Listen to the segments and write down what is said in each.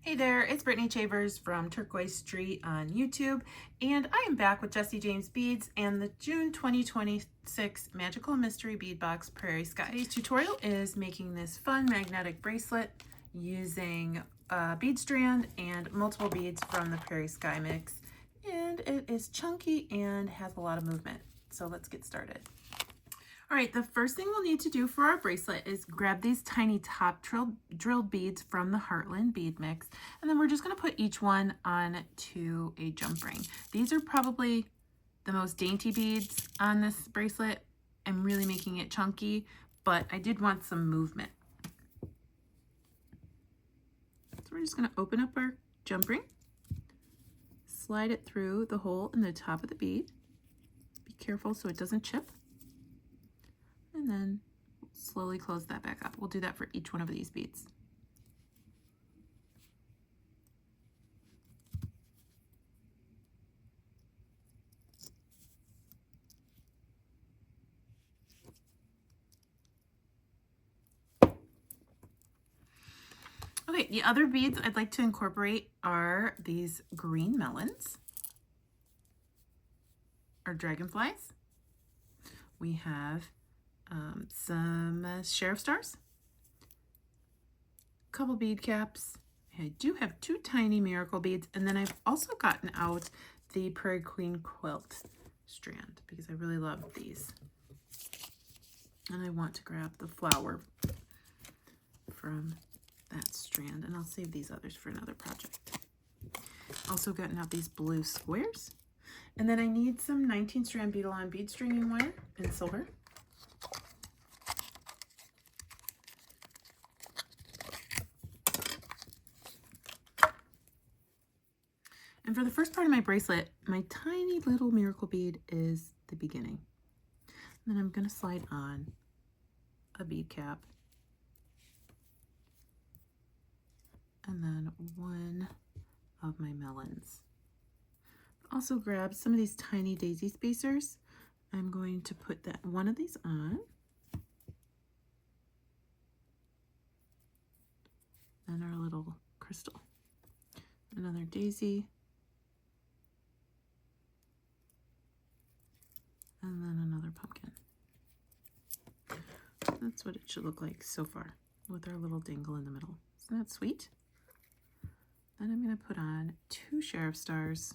Hey there, it's Brittany Chavers from Turquoise Street on YouTube, and I am back with Jesse James Beads and the June 2026 Magical Mystery Bead Box Prairie Sky. Today's tutorial is making this fun magnetic bracelet using a bead strand and multiple beads from the Prairie Sky mix, and it is chunky and has a lot of movement. So let's get started. All right, the first thing we'll need to do for our bracelet is grab these tiny top drilled beads from the Heartland bead mix, and then we're just going to put each one onto a jump ring. These are probably the most dainty beads on this bracelet. I'm really making it chunky, but I did want some movement. So we're just going to open up our jump ring, slide it through the hole in the top of the bead. Be careful so it doesn't chip. And then slowly close that back up. We'll do that for each one of these beads. Okay, the other beads I'd like to incorporate are these green melons, or dragonflies. We have some sheriff stars, a couple bead caps. I do have two tiny miracle beads, and then I've also gotten out the Prairie Queen quilt strand because I really love these. And I want to grab the flower from that strand, and I'll save these others for another project. Also gotten out these blue squares, and then I need some 19 strand bead-along bead stringing wire in silver. And for the first part of my bracelet, my tiny little miracle bead is the beginning. And then I'm going to slide on a bead cap. And then one of my melons. Also grab some of these tiny daisy spacers. I'm going to put one of these on. And our little crystal. Another daisy. And then another pumpkin. That's what it should look like so far with our little dangle in the middle. Isn't that sweet? Then I'm going to put on two sheriff stars.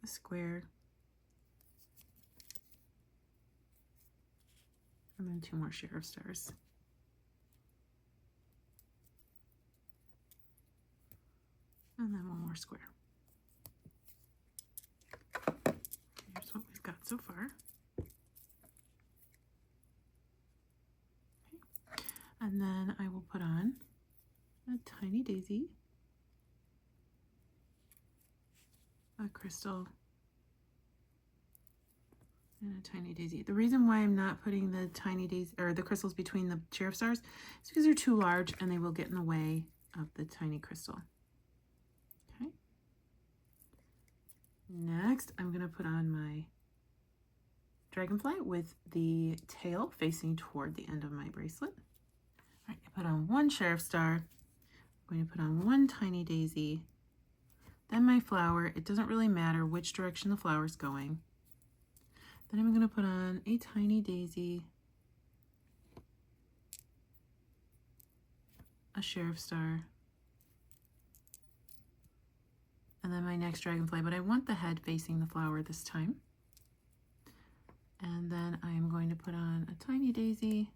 A square. And then two more sheriff stars. And then one more square. Here's what we've got so far. Okay. And then I will put on a tiny daisy, a crystal, and a tiny daisy. The reason why I'm not putting the tiny daisy or the crystals between the sheriff stars is because they're too large and they will get in the way of the tiny crystal. Okay. Next, I'm going to put on my dragonfly with the tail facing toward the end of my bracelet. All right, I put on one sheriff star. I'm going to put on one tiny daisy. Then my flower. It doesn't really matter which direction the flower is going. Then I'm going to put on a tiny daisy, a sheriff star, and then my next dragonfly, but I want the head facing the flower this time. And then I am going to put on a tiny daisy,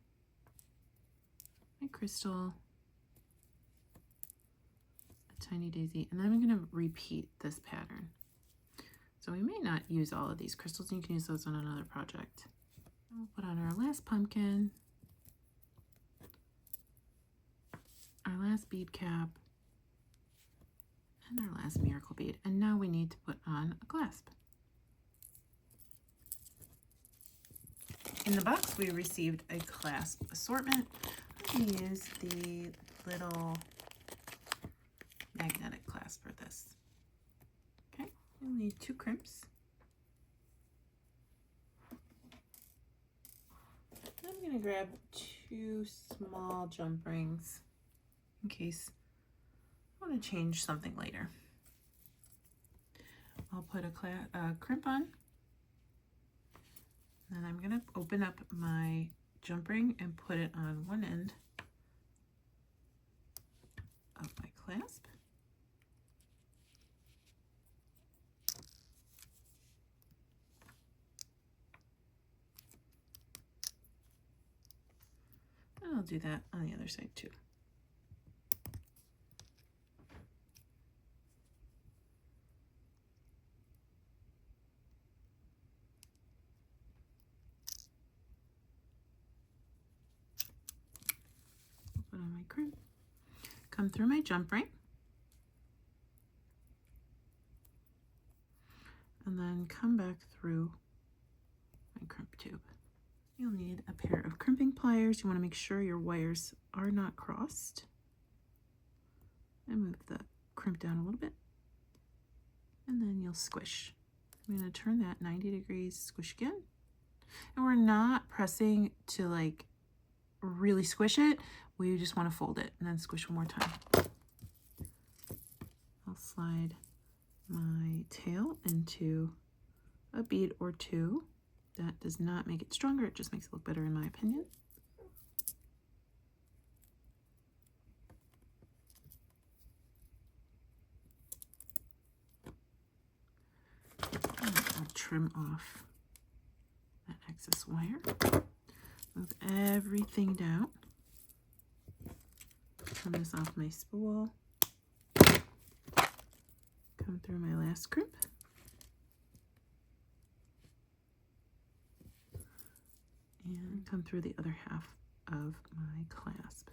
my crystal, a tiny daisy, and then I'm going to repeat this pattern. So we may not use all of these crystals, and you can use those on another project. We'll put on our last pumpkin, our last bead cap, and our last miracle bead. And now we need to put on a clasp. In the box, we received a clasp assortment. I'm going to use the little magnetic clasp for this. Okay, we'll need two crimps. I'm going to grab 2 small jump rings in case I want to change something later. I'll put a crimp on. Then I'm going to open up my jump ring and put it on one end of my clasp. And I'll do that on the other side too. Put on my crimp, come through my jump ring, and then come back through my crimp tube. You'll need a pair of crimping pliers. You want to make sure your wires are not crossed. And move the crimp down a little bit. And then you'll squish. I'm going to turn that 90 degrees, squish again. And we're not pressing to like really squish it. We just want to fold it and then squish one more time. I'll slide my tail into a bead or two. That does not make it stronger, it just makes it look better in my opinion. And I'll trim off that excess wire. Move everything down. Trim this off my spool. Come through my last crimp. And come through the other half of my clasp.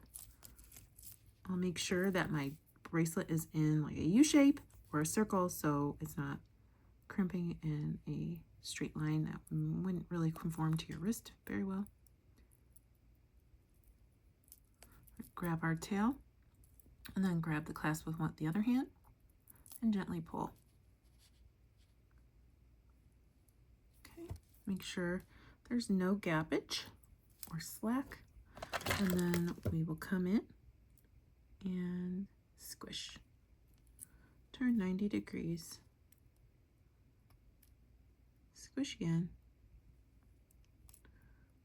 I'll make sure that my bracelet is in like a U shape or a circle so it's not crimping in a straight line. That wouldn't really conform to your wrist very well. Grab our tail and then grab the clasp with the other hand and gently pull. Okay, make sure there's no gappage or slack, and then we will come in and squish. Turn 90 degrees. Squish again.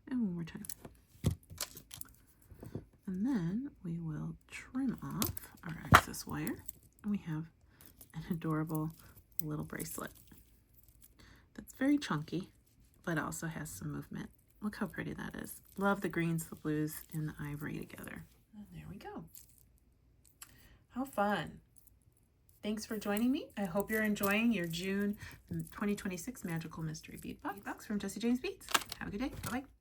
And one more time. And then we will trim off our excess wire, and we have an adorable little bracelet that's very chunky but also has some movement. Look how pretty that is. Love the greens, the blues, and the ivory together. And there we go. How fun. Thanks for joining me. I hope you're enjoying your June 2026 Magical Mystery Bead Box from Jessie James Beads. Have a good day. Bye-bye.